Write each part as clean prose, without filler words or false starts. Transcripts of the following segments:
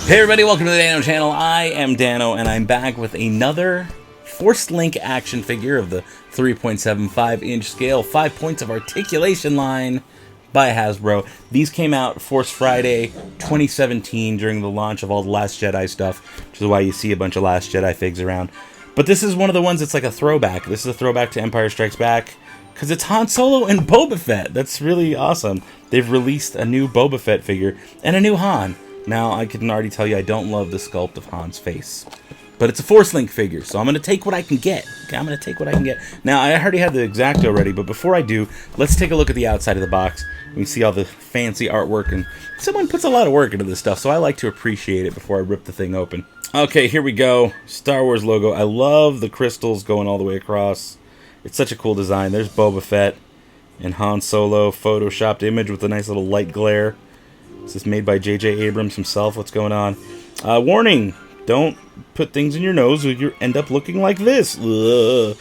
Hey everybody, welcome to the Dano channel. I am Dano, and I'm back with another Force Link action figure of the 3.75-inch scale, 5 points of articulation line by Hasbro. These came out Force Friday 2017 during the launch of all the Last Jedi stuff, which is why you see a bunch of Last Jedi figs around. But this is one of the ones that's like a throwback. This is a throwback to Empire Strikes Back, because it's Han Solo and Boba Fett. That's really awesome. They've released a new Boba Fett figure and a new Han. Now, I can already tell you I don't love the sculpt of Han's face. But it's a Force Link figure, so I'm going to take what I can get. Okay, I'm going to take what I can get. Now, I already had the X-Acto ready, but before I do, let's take a look at the outside of the box. We can see all the fancy artwork, and someone puts a lot of work into this stuff, so I like to appreciate it before I rip the thing open. Okay, here we go. Star Wars logo. I love the crystals going all the way across. It's such a cool design. There's Boba Fett and Han Solo, photoshopped image with a nice little light glare. This is made by J.J. Abrams himself. What's going on? Warning! Don't put things in your nose or you end up looking like this. There's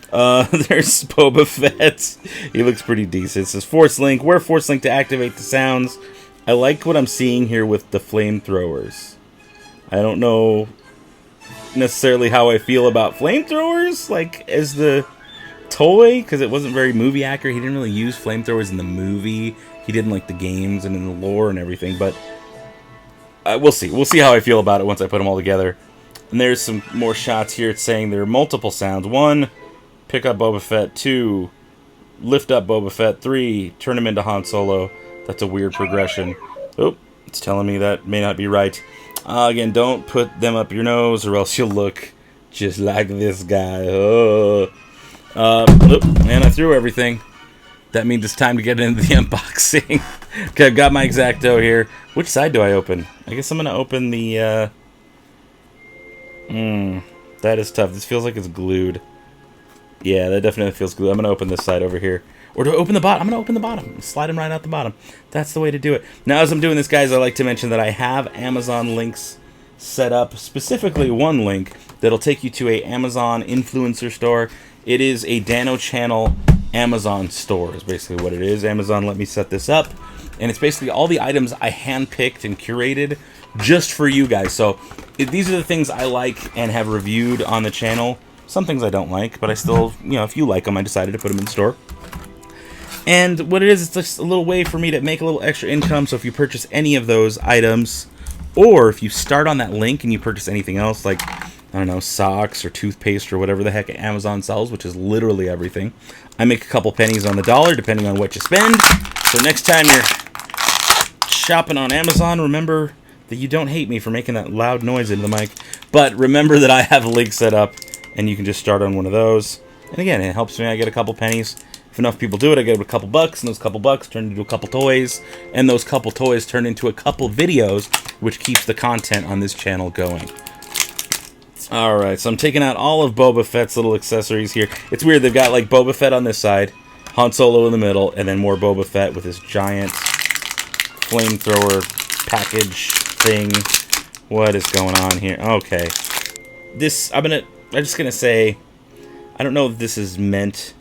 Boba Fett. He looks pretty decent. It says Force Link. Wear Force Link to activate the sounds. I like what I'm seeing here with the flamethrowers. I don't know necessarily how I feel about flamethrowers, like, as the toy, because it wasn't very movie accurate. He didn't really use flamethrowers in the movie. He did in, like, the games and in the lore and everything, but we'll see. We'll see how I feel about it once I put them all together. And there's some more shots here. It's saying there are multiple sounds. 1, pick up Boba Fett. 2, lift up Boba Fett. 3, turn him into Han Solo. That's a weird progression. Oh, it's telling me that may not be right. Again, don't put them up your nose or else you'll look just like this guy. And I threw everything. That means it's time to get into the unboxing. Okay, I've got my X-Acto here. Which side do I open? I guess I'm going to open the... that is tough. This feels like it's glued. Yeah, that definitely feels glued. I'm going to open this side over here. Or do I open the bottom? I'm going to open the bottom. Slide them right out the bottom. That's the way to do it. Now, as I'm doing this, guys, I like to mention that I have Amazon links set up. Specifically, one link that'll take you to a Amazon influencer store. It is a Dano channel Amazon store is basically what it is. Amazon let me set this up, and it's basically all the items I handpicked and curated just for you guys. So these are the things I like and have reviewed on the channel. Some things I don't like, but I still, you know, if you like them, I decided to put them in the store. And what it is, it's just a little way for me to make a little extra income. So if you purchase any of those items, or if you start on that link and you purchase anything else, like, I don't know, socks or toothpaste or whatever the heck Amazon sells, which is literally everything, I make a couple pennies on the dollar depending on what you spend. So next time you're shopping on Amazon, remember that you don't hate me for making that loud noise into the mic. But remember that I have a link set up and you can just start on one of those. And again, it helps me. I get a couple pennies. If enough people do it, I get a couple bucks, and those couple bucks turn into a couple toys, and those couple toys turn into a couple videos, which keeps the content on this channel going. Alright, so I'm taking out all of Boba Fett's little accessories here. It's weird, they've got like Boba Fett on this side, Han Solo in the middle, and then more Boba Fett with his giant flamethrower package thing. What is going on here? Okay. This, I'm just gonna say, I don't know if this is meant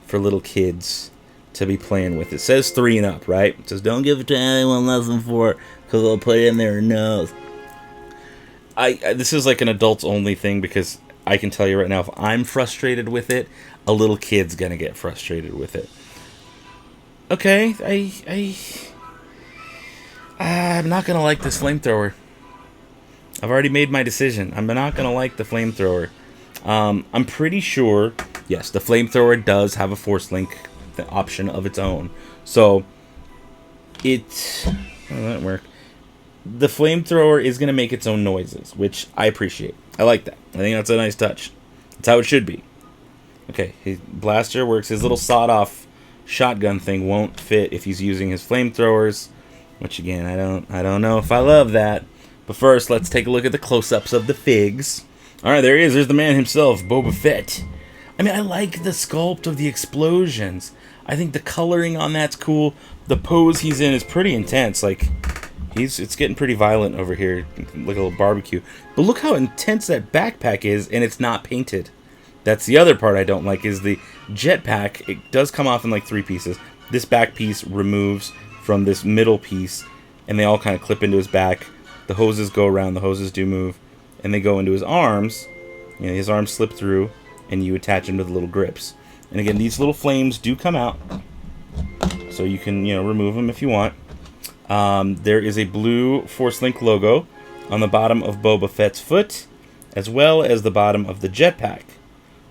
for little kids to be playing with. It says 3 and up, right? It says don't give it to anyone less than 4 because they'll put it in their nose. This is like an adults only thing because I can tell you right now, if I'm frustrated with it, a little kid's gonna get frustrated with it. Okay, I'm not gonna like this flamethrower. I've already made my decision. I'm not gonna like the flamethrower. I'm pretty sure, yes, the flamethrower does have a Force Link option of its own. So, that work. The flamethrower is going to make its own noises, which I appreciate. I like that. I think that's a nice touch. That's how it should be. Okay, his blaster works. His little sawed-off shotgun thing won't fit if he's using his flamethrowers, which again, I don't know if I love that. But first, let's take a look at the close-ups of the figs. All right, there he is. There's the man himself, Boba Fett. I mean, I like the sculpt of the explosions. I think the coloring on that's cool. The pose he's in is pretty intense. Like, it's getting pretty violent over here, like a little barbecue. But look how intense that backpack is, and it's not painted. That's the other part I don't like, is the jetpack. It does come off in like 3 pieces. This back piece removes from this middle piece, and they all kind of clip into his back. The hoses go around. The hoses do move, and they go into his arms. You know, his arms slip through, and you attach them to the little grips. And again, these little flames do come out, so you can, you know, remove them if you want. There is a blue Force Link logo on the bottom of Boba Fett's foot, as well as the bottom of the jetpack.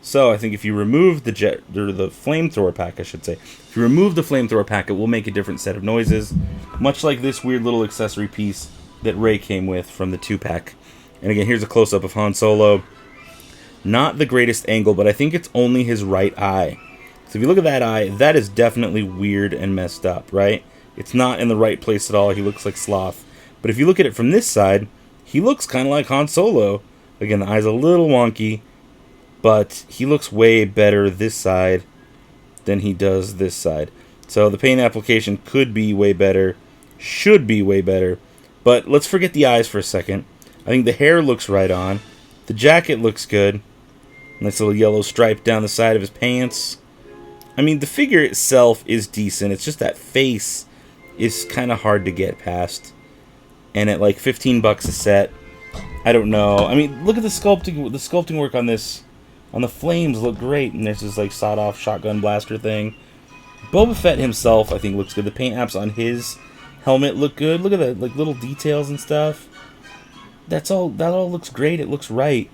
So I think if you remove the flamethrower pack, I should say, if you remove the flamethrower pack, it will make a different set of noises, much like this weird little accessory piece that Rey came with from the 2-pack. And again, here's a close-up of Han Solo. Not the greatest angle, but I think it's only his right eye. So if you look at that eye, that is definitely weird and messed up, right? It's not in the right place at all. He looks like Sloth. But if you look at it from this side, he looks kind of like Han Solo. Again, the eye's a little wonky, but he looks way better this side than he does this side. So the paint application could be way better, should be way better. But let's forget the eyes for a second. I think the hair looks right on. The jacket looks good. Nice little yellow stripe down the side of his pants. I mean, the figure itself is decent. It's just that face is kind of hard to get past. And at like $15 a set, I don't know. I mean, look at the sculpting. The sculpting work on this, on the flames, look great. And there's this like sawed-off shotgun blaster thing. Boba Fett himself, I think, looks good. The paint apps on his helmet look good. Look at the like little details and stuff. That all looks great. It looks right.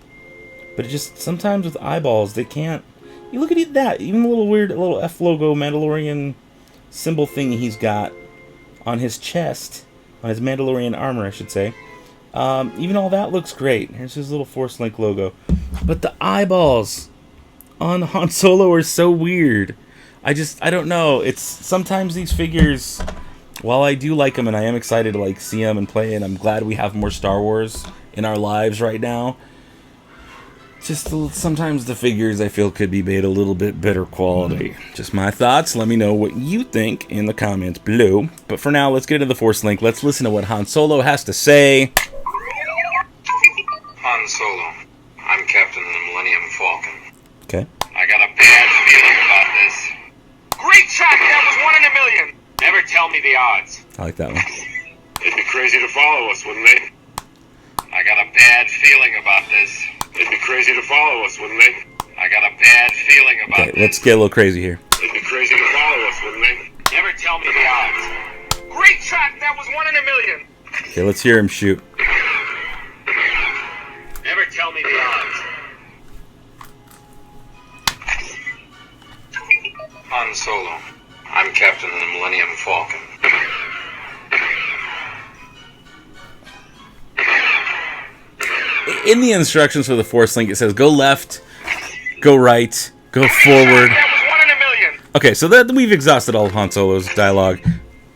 But it just, sometimes with eyeballs, they can't. You look at that. Even the little weird little F logo Mandalorian symbol thing he's got on his chest, on his Mandalorian armor, I should say. Even all that looks great. Here's his little Force Link logo. But the eyeballs on Han Solo are so weird. I don't know. It's sometimes these figures, while I do like them and I am excited to like see them and play, and I'm glad we have more Star Wars in our lives right now, just sometimes the figures I feel could be made a little bit better quality. Just my thoughts. Let me know what you think in the comments below. But for now, let's get into the Force Link. Let's listen to what Han Solo has to say. Han Solo. I'm Captain of the Millennium Falcon. Okay. I got a bad feeling about this. Great shot! That was 1 in a million! Never tell me the odds. I like that one. It'd be crazy to follow us, wouldn't they? I got a bad feeling about this. It'd be crazy to follow us, wouldn't they? I got a bad feeling about this. Okay, let's get a little crazy here. It'd be crazy to follow us, wouldn't they? Never tell me the odds. Great shot! That was 1 in a million! Okay, let's hear him shoot. Never tell me the odds. Han Solo. I'm Captain of the Millennium Falcon. In the instructions for the Force Link, it says go left, go right, go forward. That was 1 in a million! Okay, so that we've exhausted all of Han Solo's dialogue.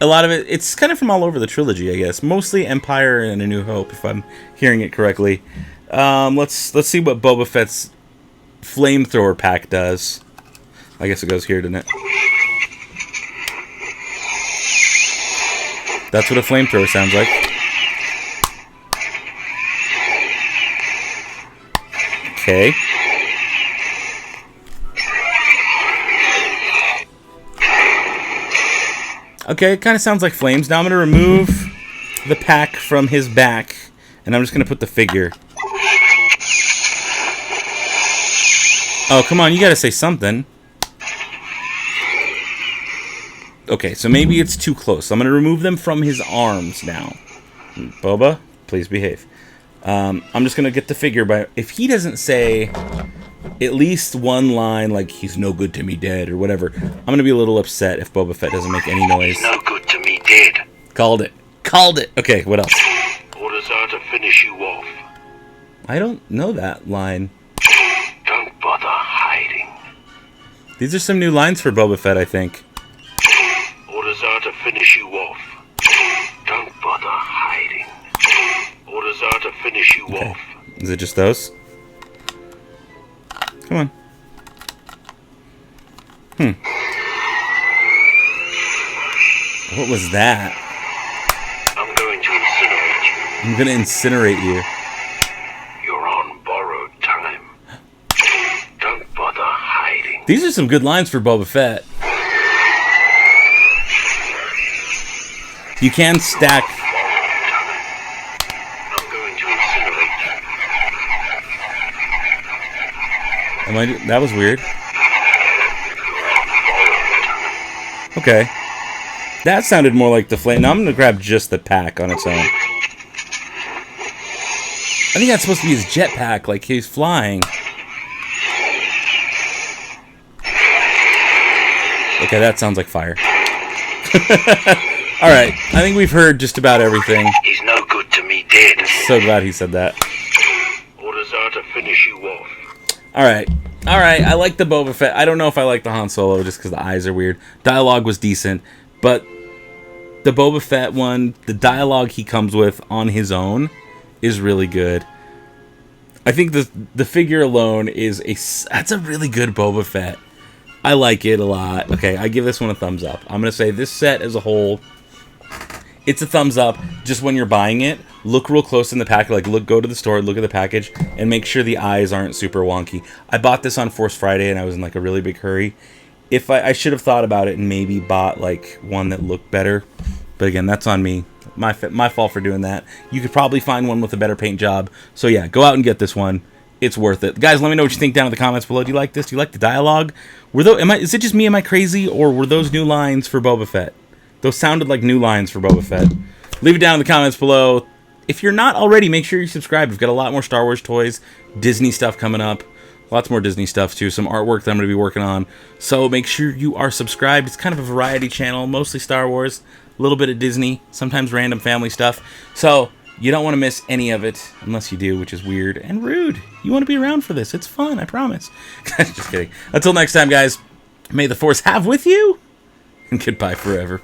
A lot of it's kind of from all over the trilogy, I guess. Mostly Empire and A New Hope, if I'm hearing it correctly. Let's see what Boba Fett's flamethrower pack does. I guess it goes here, doesn't it? That's what a flamethrower sounds like. Okay. Okay, it kind of sounds like flames. Now I'm going to remove the pack from his back, and I'm just going to put the figure. Oh, come on, you got to say something. Okay, so maybe it's too close. I'm going to remove them from his arms now. Boba, please behave. I'm just going to get the figure by... If he doesn't say at least one line like, he's no good to me dead, or whatever, I'm going to be a little upset if Boba Fett doesn't make any noise. He's no good to me dead. Called it. Called it. Okay, what else? Orders are to finish you off. I don't know that line. Don't bother hiding. These are some new lines for Boba Fett, I think. Orders are to finish you off. Don't bother hiding. Orders are to finish you off. Is it just those? Come on. What was that? I'm going to incinerate you. I'm gonna incinerate you. You're on borrowed time. Don't bother hiding. These are some good lines for Boba Fett. You can stack... That was weird. Okay. That sounded more like the flame. Now I'm going to grab just the pack on its own. I think that's supposed to be his jetpack, like he's flying. Okay, that sounds like fire. Alright, I think we've heard just about everything. He's no good to me dead. So glad he said that. Orders are to finish you off. Alright, I like the Boba Fett. I don't know if I like the Han Solo just because the eyes are weird. Dialogue was decent, but the Boba Fett one, the dialogue he comes with on his own is really good. I think the figure alone that's a really good Boba Fett. I like it a lot. Okay, I give this one a thumbs up. I'm going to say this set as a whole, it's a thumbs up. Just when you're buying it, look real close in the pack. Like, go to the store, look at the package, and make sure the eyes aren't super wonky. I bought this on Force Friday, and I was in like a really big hurry. If I should have thought about it and maybe bought like one that looked better. But again, that's on me. My fault for doing that. You could probably find one with a better paint job. So yeah, go out and get this one. It's worth it. Guys, let me know what you think down in the comments below. Do you like this? Do you like the dialogue? Is it just me? Am I crazy? Or were those new lines for Boba Fett? Those sounded like new lines for Boba Fett. Leave it down in the comments below. If you're not already, make sure you subscribe. We've got a lot more Star Wars toys, Disney stuff coming up. Lots more Disney stuff too. Some artwork that I'm going to be working on. So make sure you are subscribed. It's kind of a variety channel. Mostly Star Wars. A little bit of Disney. Sometimes random family stuff. So you don't want to miss any of it. Unless you do, which is weird and rude. You want to be around for this. It's fun. I promise. Just kidding. Until next time, guys. May the Force have with you. And goodbye forever.